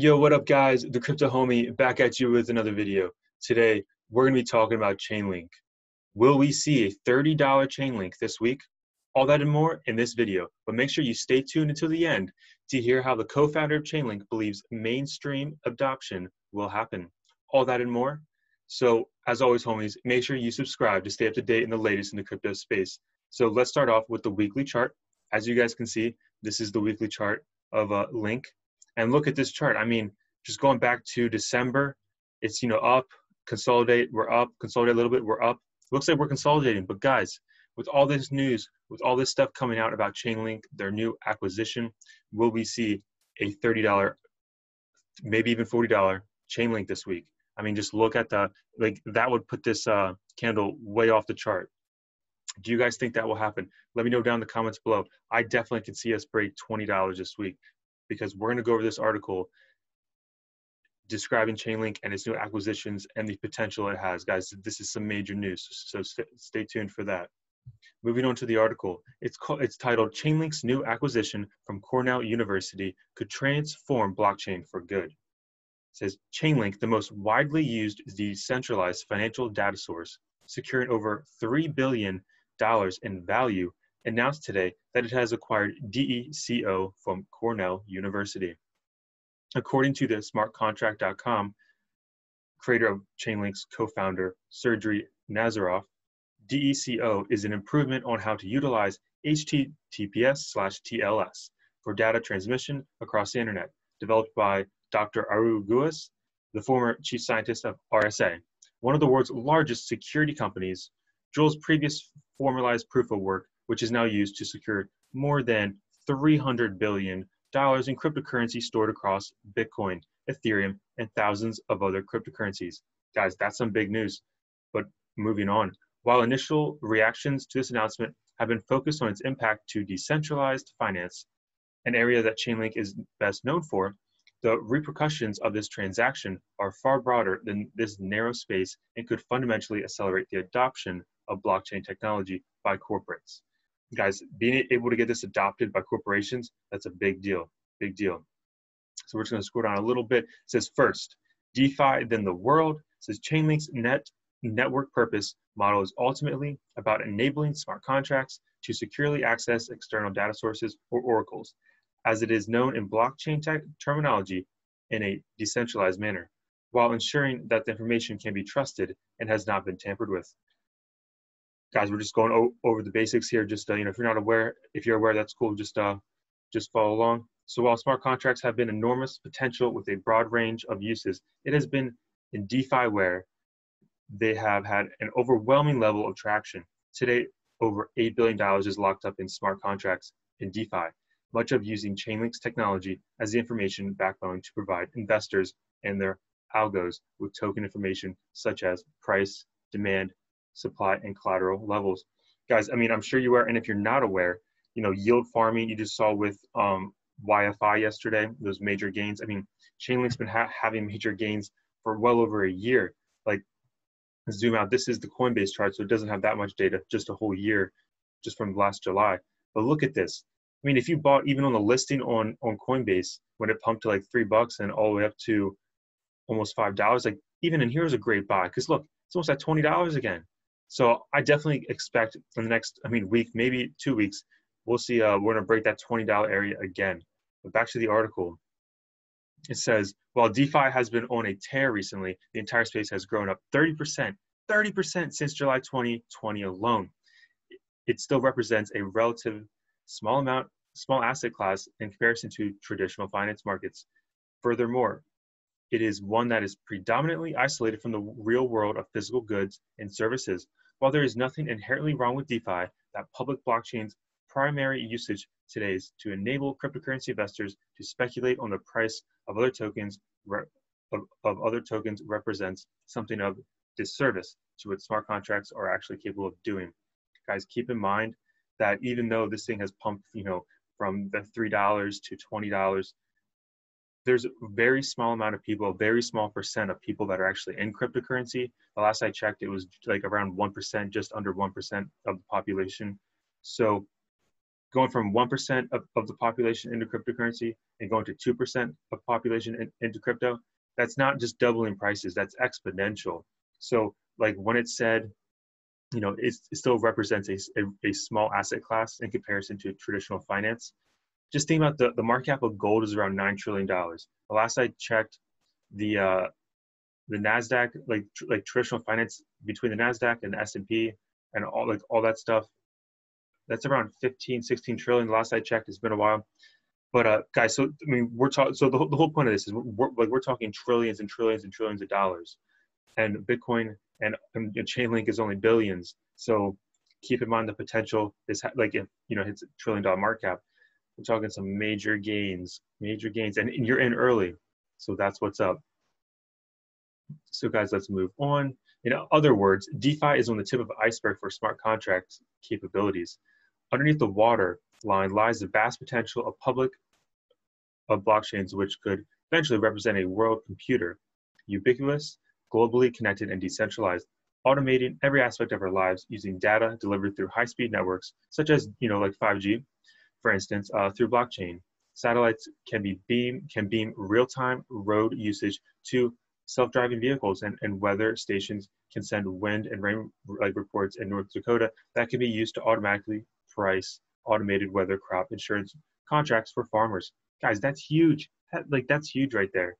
Yo, what up, guys? The Crypto Homie back at you with another video. Today, we're going to be talking about Chainlink. Will we see a $30 Chainlink this week? All that and more in this video, but make sure you stay tuned until the end to hear how the co-founder of Chainlink believes mainstream adoption will happen. All that and more. So, as always, homies, make sure you subscribe to stay up to date in the latest in the crypto space. So let's start off with the weekly chart. As you guys can see, this is the weekly chart of Link. And look at this chart. I mean, just going back to December, it's, up, consolidate, we're up, consolidate a little bit, we're up. Looks like we're consolidating. But guys, with all this news, with all this stuff coming out about Chainlink, their new acquisition, will we see a $30, maybe even $40 Chainlink this week? I mean, just look at that would put this candle way off the chart. Do you guys think that will happen? Let me know down in the comments below. I definitely can see us break $20 this week, because we're going to go over this article describing Chainlink and its new acquisitions and the potential it has. Guys, this is some major news, so stay tuned for that. Moving on to the article, it's titled Chainlink's New Acquisition from Cornell University Could Transform Blockchain for Good. It says Chainlink, the most widely used decentralized financial data source, securing over $3 billion in value, announced today that it has acquired DECO from Cornell University. According to the smartcontract.com, creator of Chainlink's co-founder, Sergey Nazarov, DECO is an improvement on how to utilize HTTPS/TLS for data transmission across the internet, developed by Dr. Aru Guas, the former chief scientist of RSA, one of the world's largest security companies. Joel's previous formalized proof of work, which is now used to secure more than $300 billion in cryptocurrency stored across Bitcoin, Ethereum, and thousands of other cryptocurrencies. Guys, that's some big news. But moving on, while initial reactions to this announcement have been focused on its impact to decentralized finance, an area that Chainlink is best known for, the repercussions of this transaction are far broader than this narrow space and could fundamentally accelerate the adoption of blockchain technology by corporates. Guys, being able to get this adopted by corporations, that's a big deal, big deal. So we're just going to scroll down a little bit. It says first, DeFi, then the world. It says Chainlink's network purpose model is ultimately about enabling smart contracts to securely access external data sources or oracles, as it is known in blockchain terminology, in a decentralized manner, while ensuring that the information can be trusted and has not been tampered with. Guys, we're just going over the basics here. Just if you're not aware, if you're aware, that's cool. Just follow along. So while smart contracts have been enormous potential with a broad range of uses, it has been in DeFi where they have had an overwhelming level of traction. Today, over $8 billion is locked up in smart contracts in DeFi, much of using Chainlink's technology as the information backbone to provide investors and their algos with token information such as price, demand, supply, and collateral levels. Guys, I mean, I'm sure you are, and if you're not aware, yield farming, you just saw with YFI yesterday, those major gains. I mean, Chainlink's been having major gains for well over a year. Like, zoom out, this is the Coinbase chart, so it doesn't have that much data, just a whole year, just from last July. But look at this. I mean, if you bought even on the listing on Coinbase, when it pumped to like $3 and all the way up to almost $5, like even in here is a great buy, because look, it's almost at $20 again. So I definitely expect in the next, week, maybe 2 weeks, we'll see, we're going to break that $20 area again. But back to the article. It says, while DeFi has been on a tear recently, the entire space has grown up 30% since July 2020 alone. It still represents a relative small asset class in comparison to traditional finance markets. Furthermore, it is one that is predominantly isolated from the real world of physical goods and services. While there is nothing inherently wrong with DeFi, that public blockchain's primary usage today is to enable cryptocurrency investors to speculate on the price of other tokens represents something of disservice to what smart contracts are actually capable of doing. Guys, keep in mind that even though this thing has pumped, from the $3 to $20, there's a very small amount of people, a very small percent of people that are actually in cryptocurrency. The last I checked, it was like around 1%, just under 1% of the population. So going from 1% of the population into cryptocurrency and going to 2% of population into crypto, that's not just doubling prices, that's exponential. So like when it said, it still represents a small asset class in comparison to traditional finance. Just think about the market cap of gold is around $9 trillion. The last I checked, the NASDAQ, like traditional finance between the NASDAQ and the S&P and all that stuff, that's around 15, 16 trillion. The last I checked, it's been a while. But guys, so I mean, we're talking. So the whole point of this is we're talking trillions and trillions and trillions of dollars, and Bitcoin and Chainlink is only billions. So keep in mind the potential is like if hits $1 trillion market cap, we're talking some major gains, and you're in early. So that's what's up. So guys, let's move on. In other words, DeFi is on the tip of the iceberg for smart contract capabilities. Underneath the water line lies the vast potential of blockchains, which could eventually represent a world computer, ubiquitous, globally connected, and decentralized, automating every aspect of our lives using data delivered through high-speed networks, such as like 5G, for instance, through blockchain. Satellites can beam real-time road usage to self-driving vehicles, and weather stations can send wind and rain reports in North Dakota that can be used to automatically price automated weather crop insurance contracts for farmers. Guys, that's huge. That's huge right there.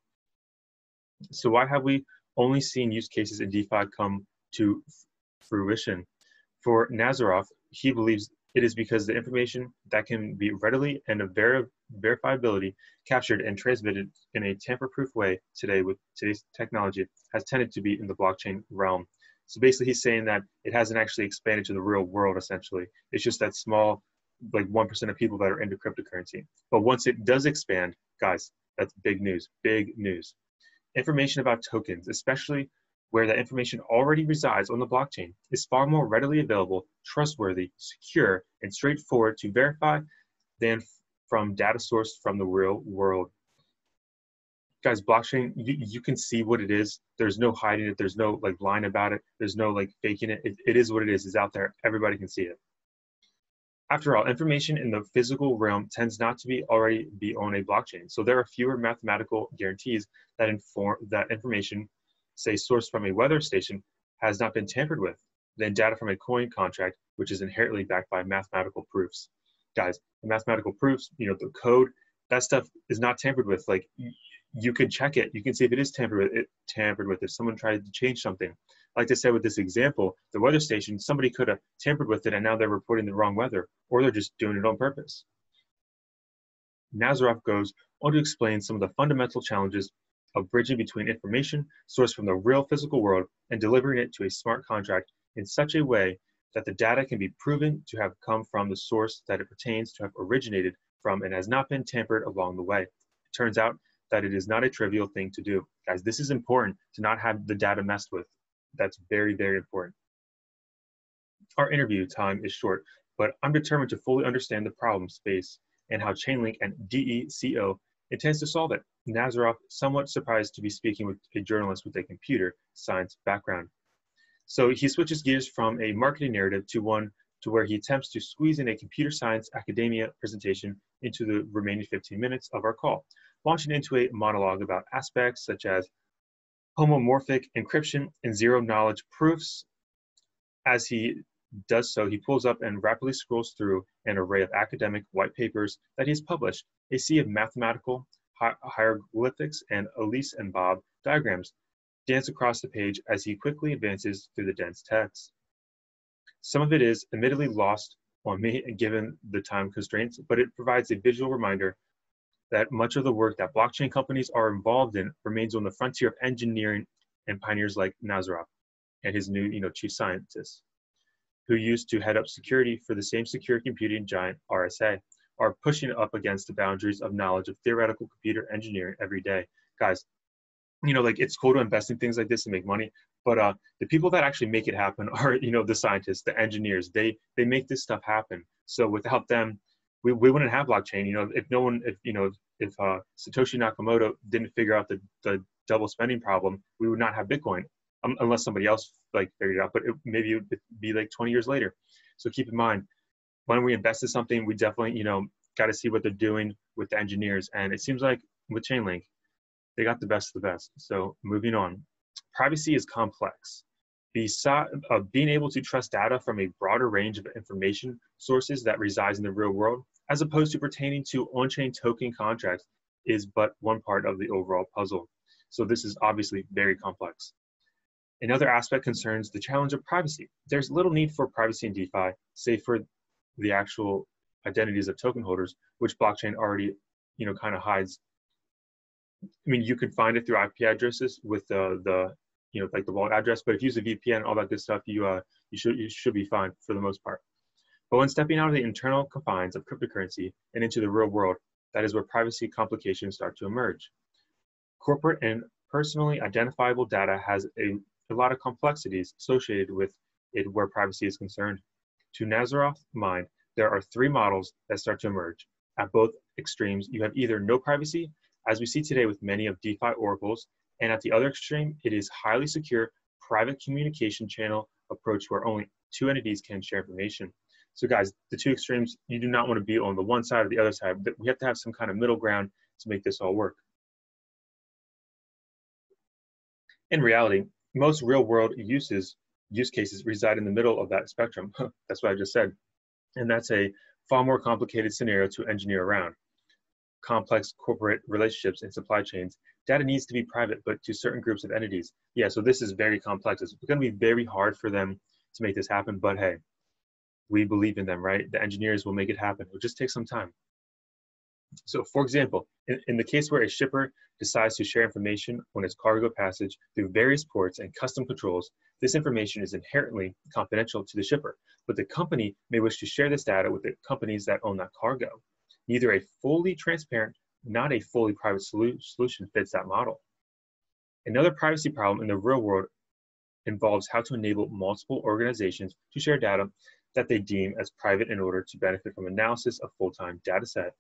So why have we only seen use cases in DeFi come to fruition? For Nazarov, he believes it is because the information that can be readily and of verifiability captured and transmitted in a tamper-proof way today with today's technology has tended to be in the blockchain realm. So basically he's saying that it hasn't actually expanded to the real world, essentially. It's just that small, like 1% of people that are into cryptocurrency. But once it does expand, guys, that's big news, big news. Information about tokens, especially where that information already resides on the blockchain, is far more readily available, trustworthy, secure, and straightforward to verify than from data sourced from the real world. Guys, blockchain, you can see what it is. There's no hiding it. There's no lying about it. There's no faking it. It is what it is. It's out there. Everybody can see it. After all, information in the physical realm tends not to already be on a blockchain. So there are fewer mathematical guarantees that that information, say sourced from a weather station, has not been tampered with than data from a coin contract, which is inherently backed by mathematical proofs. Guys, the mathematical proofs, the code, that stuff is not tampered with. You can check it. You can see if it is tampered with. If someone tried to change something. Like I said with this example, the weather station, somebody could have tampered with it and now they're reporting the wrong weather, or they're just doing it on purpose. Nazarov goes on to explain some of the fundamental challenges of bridging between information sourced from the real physical world and delivering it to a smart contract in such a way that the data can be proven to have come from the source that it pertains to have originated from and has not been tampered along the way. It turns out that it is not a trivial thing to do. Guys, this is important to not have the data messed with. That's very, very important. Our interview time is short, but I'm determined to fully understand the problem space and how Chainlink and DECO intends to solve it. Nazarov, somewhat surprised to be speaking with a journalist with a computer science background. So he switches gears from a marketing narrative to one to where he attempts to squeeze in a computer science academia presentation into the remaining 15 minutes of our call, launching into a monologue about aspects such as homomorphic encryption and zero-knowledge proofs. As he does so, he pulls up and rapidly scrolls through an array of academic white papers that he's published, a sea of mathematical hieroglyphics and Elise and Bob diagrams dance across the page as he quickly advances through the dense text. Some of it is admittedly lost on me given the time constraints, but it provides a visual reminder that much of the work that blockchain companies are involved in remains on the frontier of engineering, and pioneers like Nazarov and his new chief scientist, who used to head up security for the same secure computing giant RSA, are pushing up against the boundaries of knowledge of theoretical computer engineering every day. Guys, it's cool to invest in things like this and make money, but the people that actually make it happen are, the scientists, the engineers. They make this stuff happen. So without them, we wouldn't have blockchain. If Satoshi Nakamoto didn't figure out the double spending problem, we would not have Bitcoin, unless somebody else figured it out. But maybe it would be 20 years later. So keep in mind, when we invest in something, we definitely, got to see what they're doing with the engineers. And it seems like with Chainlink, they got the best of the best. So moving on, privacy is complex. Besides being able to trust data from a broader range of information sources that resides in the real world, as opposed to pertaining to on-chain token contracts, is but one part of the overall puzzle. So this is obviously very complex. Another aspect concerns the challenge of privacy. There's little need for privacy in DeFi, save for the actual identities of token holders, which blockchain already, kind of hides. I mean, you could find it through IP addresses with like the wallet address, but if you use a VPN, all that good stuff, you should be fine for the most part. But when stepping out of the internal confines of cryptocurrency and into the real world, that is where privacy complications start to emerge. Corporate and personally identifiable data has a lot of complexities associated with it where privacy is concerned. To Nazaroth's mind, there are three models that start to emerge. At both extremes, you have either no privacy, as we see today with many of DeFi oracles, and at the other extreme, it is highly secure, private communication channel approach where only two entities can share information. So guys, the two extremes, you do not want to be on the one side or the other side. We have to have some kind of middle ground to make this all work. In reality, most real world use cases reside in the middle of that spectrum. That's what I just said. And that's a far more complicated scenario to engineer around. Complex corporate relationships and supply chains. Data needs to be private, but to certain groups of entities. Yeah, so this is very complex. It's going to be very hard for them to make this happen, but hey, we believe in them, right? The engineers will make it happen. It'll just take some time. So for example, in the case where a shipper decides to share information on its cargo passage through various ports and custom controls, this information is inherently confidential to the shipper, but the company may wish to share this data with the companies that own that cargo. Neither a fully transparent, not a fully private solution fits that model. Another privacy problem in the real world involves how to enable multiple organizations to share data that they deem as private in order to benefit from analysis of full-time data set.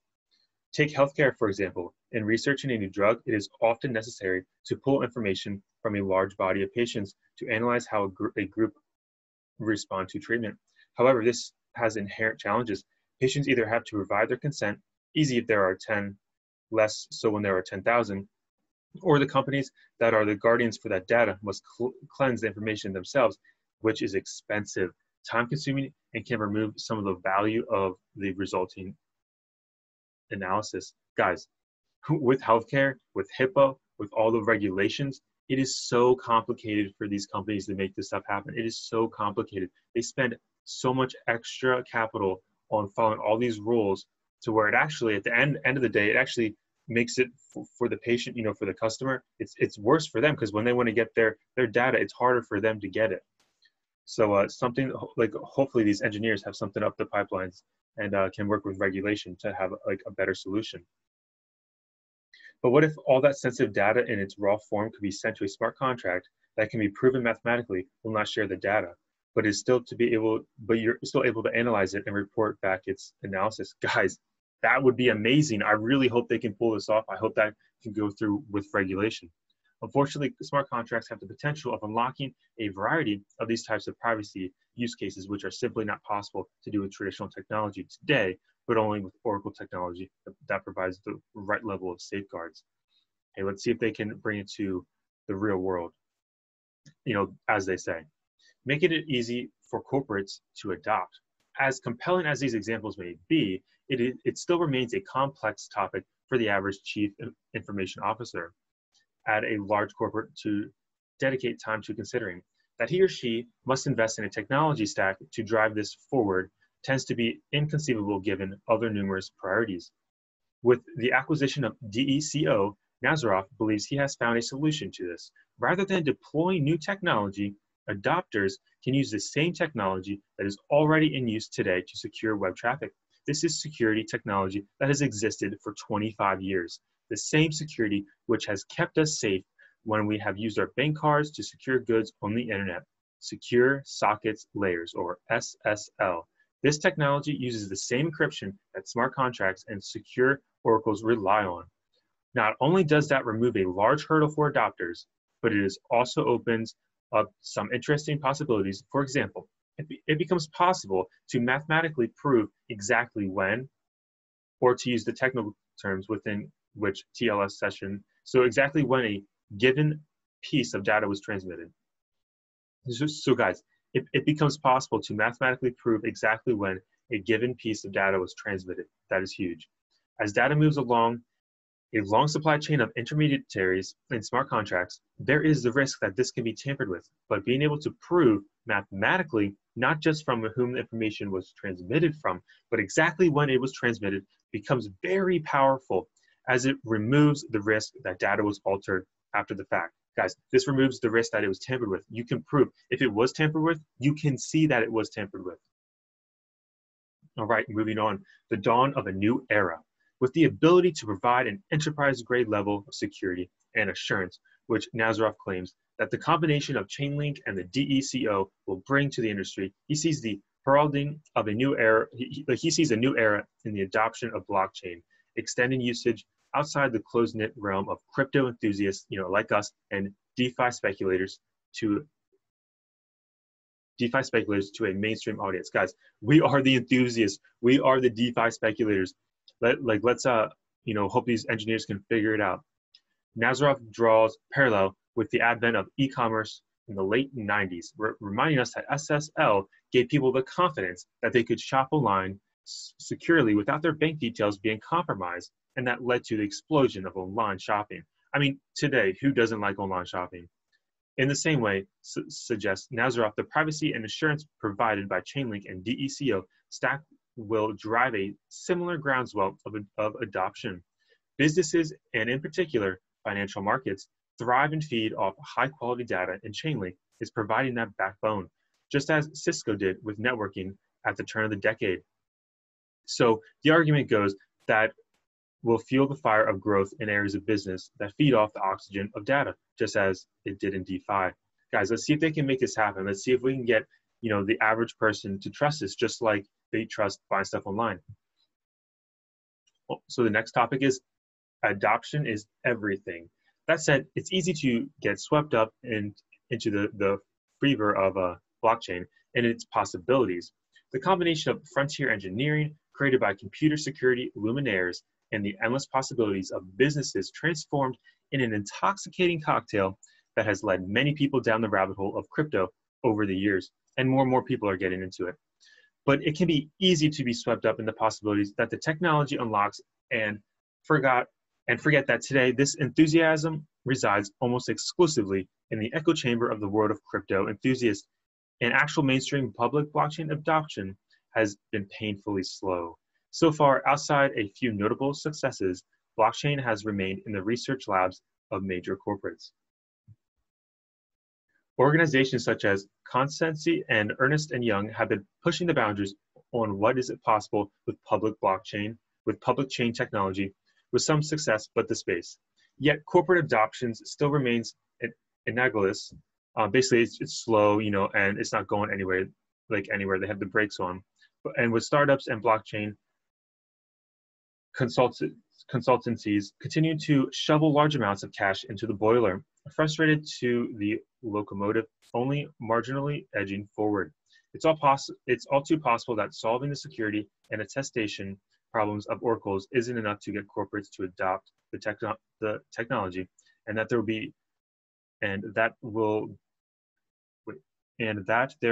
Take healthcare, for example. In researching a new drug, it is often necessary to pull information from a large body of patients to analyze how a group respond to treatment. However, this has inherent challenges. Patients either have to provide their consent, easy if there are 10, less so when there are 10,000, or the companies that are the guardians for that data must cleanse the information themselves, which is expensive, time-consuming, and can remove some of the value of the resulting analysis. Guys, with healthcare, with HIPAA, with all the regulations, it is so complicated for these companies to make this stuff happen. It is so complicated. They spend so much extra capital on following all these rules to where it actually, at the end of the day, it actually makes it for the patient, for the customer, it's worse for them, because when they want to get their data, it's harder for them to get it. So something like, hopefully these engineers have something up the pipelines and can work with regulation to have like a better solution. But what if all that sensitive data in its raw form could be sent to a smart contract that can be proven mathematically will not share the data, but you're still able to analyze it and report back its analysis? Guys, that would be amazing. I really hope they can pull this off. I hope that can go through with regulation. Unfortunately, smart contracts have the potential of unlocking a variety of these types of privacy use cases, which are simply not possible to do with traditional technology today, but only with Oracle technology that provides the right level of safeguards. Hey, let's see if they can bring it to the real world, as they say. Making it easy for corporates to adopt. As compelling as these examples may be, it still remains a complex topic for the average chief information officer at a large corporate to dedicate time to considering. That he or she must invest in a technology stack to drive this forward tends to be inconceivable given other numerous priorities. With the acquisition of DECO, Nazaroth believes he has found a solution to this. Rather than deploying new technology, adopters can use the same technology that is already in use today to secure web traffic. This is security technology that has existed for 25 years. The same security which has kept us safe when we have used our bank cards to secure goods on the internet. Secure Sockets Layers, or SSL. This technology uses the same encryption that smart contracts and secure oracles rely on. Not only does that remove a large hurdle for adopters, but it also opens up some interesting possibilities. For example, it becomes possible to mathematically prove exactly when, or to use the technical terms within which TLS session, so exactly when a given piece of data was transmitted. So guys, it becomes possible to mathematically prove exactly when a given piece of data was transmitted. That is huge. As data moves along a long supply chain of intermediaries and smart contracts, there is the risk that this can be tampered with. But being able to prove mathematically, not just from whom the information was transmitted from, but exactly when it was transmitted, becomes very powerful, as it removes the risk that data was altered after the fact. Guys, this removes the risk that it was tampered with. You can prove if it was tampered with, you can see that it was tampered with. All right, moving on. The dawn of a new era. With the ability to provide an enterprise-grade level of security and assurance, which Nazaroff claims that the combination of Chainlink and the DECO will bring to the industry, he sees the heralding of a new era. He sees a new era in the adoption of blockchain, extending usage outside the close-knit realm of crypto enthusiasts, like us, and DeFi speculators to a mainstream audience. Guys, we are the enthusiasts. We are the DeFi speculators. Let's hope these engineers can figure it out. Nazaroff draws parallel with the advent of e-commerce in the late 90s, reminding us that SSL gave people the confidence that they could shop online securely without their bank details being compromised, and that led to the explosion of online shopping. I mean, today, who doesn't like online shopping? In the same way, suggests Nazaroff, the privacy and assurance provided by Chainlink and DECO stack will drive a similar groundswell of adoption. Businesses, and in particular, financial markets, thrive and feed off high-quality data, and Chainlink is providing that backbone, just as Cisco did with networking at the turn of the decade. So the argument goes that will fuel the fire of growth in areas of business that feed off the oxygen of data, just as it did in DeFi. Guys, let's see if they can make this happen. Let's see if we can get, the average person to trust this, just like they trust buying stuff online. So the next topic is adoption is everything. That said, it's easy to get swept up into the fever of blockchain and its possibilities. The combination of frontier engineering created by computer security luminaires and the endless possibilities of businesses transformed in an intoxicating cocktail that has led many people down the rabbit hole of crypto over the years, and more people are getting into it. But it can be easy to be swept up in the possibilities that the technology unlocks and forget that today this enthusiasm resides almost exclusively in the echo chamber of the world of crypto enthusiasts, and actual mainstream public blockchain adoption has been painfully slow. So far, outside a few notable successes, blockchain has remained in the research labs of major corporates. Organizations such as Consensi and Ernst & Young have been pushing the boundaries on what is possible with public chain technology, with some success, but the space. Yet corporate adoptions still remains analogous. Basically, it's slow, and it's not going anywhere. They have the brakes on. And with startups and blockchain consultancies continue to shovel large amounts of cash into the boiler, frustrated to the locomotive only marginally edging forward. It's all too possible that solving the security and attestation problems of oracles isn't enough to get corporates to adopt the technology, and that there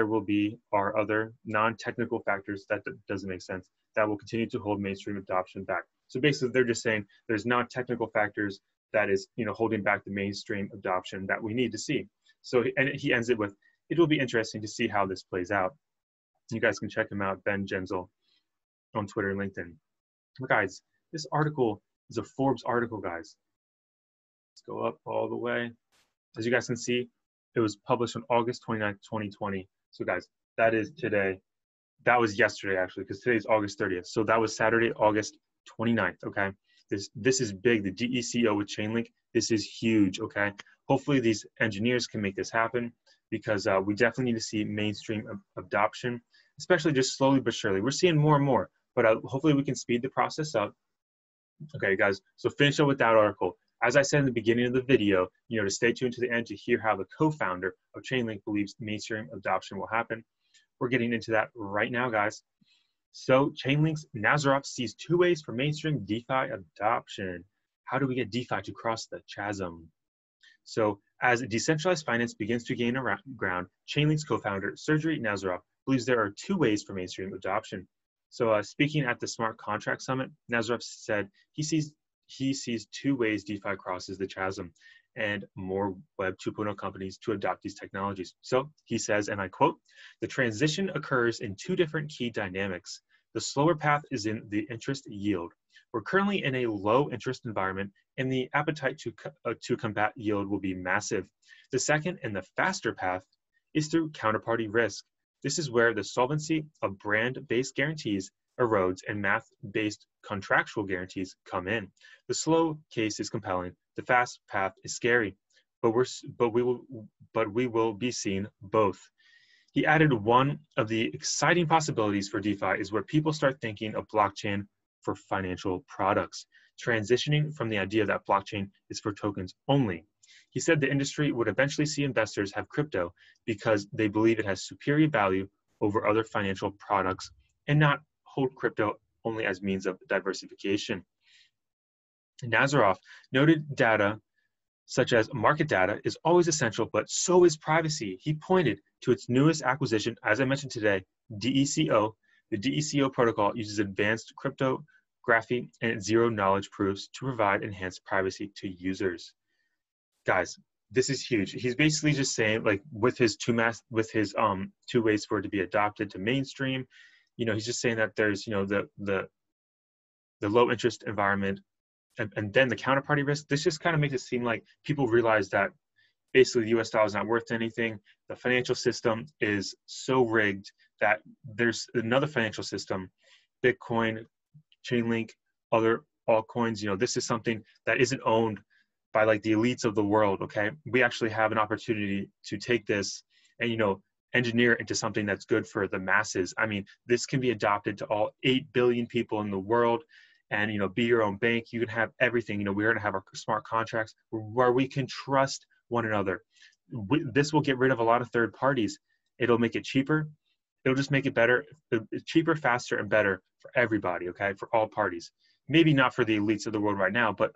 will be are other non-technical factors that doesn't make sense that will continue to hold mainstream adoption back. So basically, they're just saying there's non-technical factors that is, holding back the mainstream adoption that we need to see. So, and he ends it with, it will be interesting to see how this plays out. You guys can check him out, Ben Genzel, on Twitter and LinkedIn. But guys, this article is a Forbes article, guys. Let's go up all the way. As you guys can see, it was published on August 29th, 2020. So guys, that is today. That was yesterday, actually, because today is August 30th. So that was Saturday, August 29th, okay? This is big. The DECO with Chainlink, this is huge, okay? Hopefully these engineers can make this happen, because we definitely need to see mainstream adoption, especially just slowly but surely. We're seeing more and more, but hopefully we can speed the process up. Okay, guys, so finish up with that article. As I said in the beginning of the video, to stay tuned to the end to hear how the co-founder of Chainlink believes mainstream adoption will happen. We're getting into that right now, guys. So Chainlink's Nazarov sees 2 ways for mainstream DeFi adoption. How do we get DeFi to cross the chasm? So as decentralized finance begins to gain ground, Chainlink's co-founder, Sergey Nazarov, believes there are 2 ways for mainstream adoption. So speaking at the Smart Contract Summit, Nazarov said he sees 2 ways DeFi crosses the chasm and more Web 2.0 companies to adopt these technologies. So he says, and I quote, "The transition occurs in 2 different key dynamics. The slower path is in the interest yield. We're currently in a low interest environment, and the appetite to combat yield will be massive. The second and the faster path is through counterparty risk. This is where the solvency of brand-based guarantees erodes and math-based contractual guarantees come in. The slow case is compelling. The fast path is scary, but we will be seeing both." He added, one of the exciting possibilities for DeFi is where people start thinking of blockchain for financial products, transitioning from the idea that blockchain is for tokens only. He said the industry would eventually see investors have crypto because they believe it has superior value over other financial products and not hold crypto only as means of diversification. Nazarov noted data such as market data is always essential, but so is privacy. He pointed to its newest acquisition, as I mentioned today, DECO. The DECO protocol uses advanced cryptography and zero-knowledge proofs to provide enhanced privacy to users. Guys, this is huge. He's basically just saying, like, with his 2 ways for it to be adopted to mainstream, he's just saying that there's, the low interest environment, and then the counterparty risk. This just kind of makes it seem like people realize that basically the US dollar is not worth anything. The financial system is so rigged that there's another financial system, Bitcoin, Chainlink, other altcoins. This is something that isn't owned by like the elites of the world, okay? We actually have an opportunity to take this and, engineer it into something that's good for the masses. I mean, this can be adopted to all 8 billion people in the world. And, be your own bank. You can have everything. We're going to have our smart contracts where we can trust one another. This will get rid of a lot of third parties. It'll make it cheaper. It'll just make it better, cheaper, faster, and better for everybody, okay, for all parties. Maybe not for the elites of the world right now, but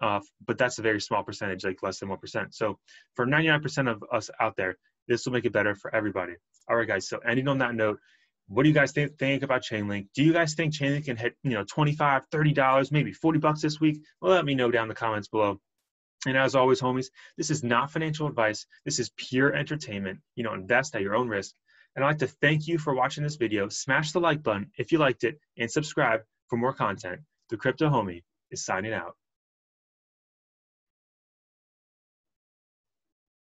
that's a very small percentage, like less than 1%. So for 99% of us out there, this will make it better for everybody. All right, guys, so ending on that note, what do you guys think about Chainlink? Do you guys think Chainlink can hit, $25, $30, maybe $40 this week? Well, let me know down in the comments below. And as always, homies, this is not financial advice. This is pure entertainment. Invest at your own risk. And I'd like to thank you for watching this video. Smash the like button if you liked it and subscribe for more content. The Crypto Homie is signing out.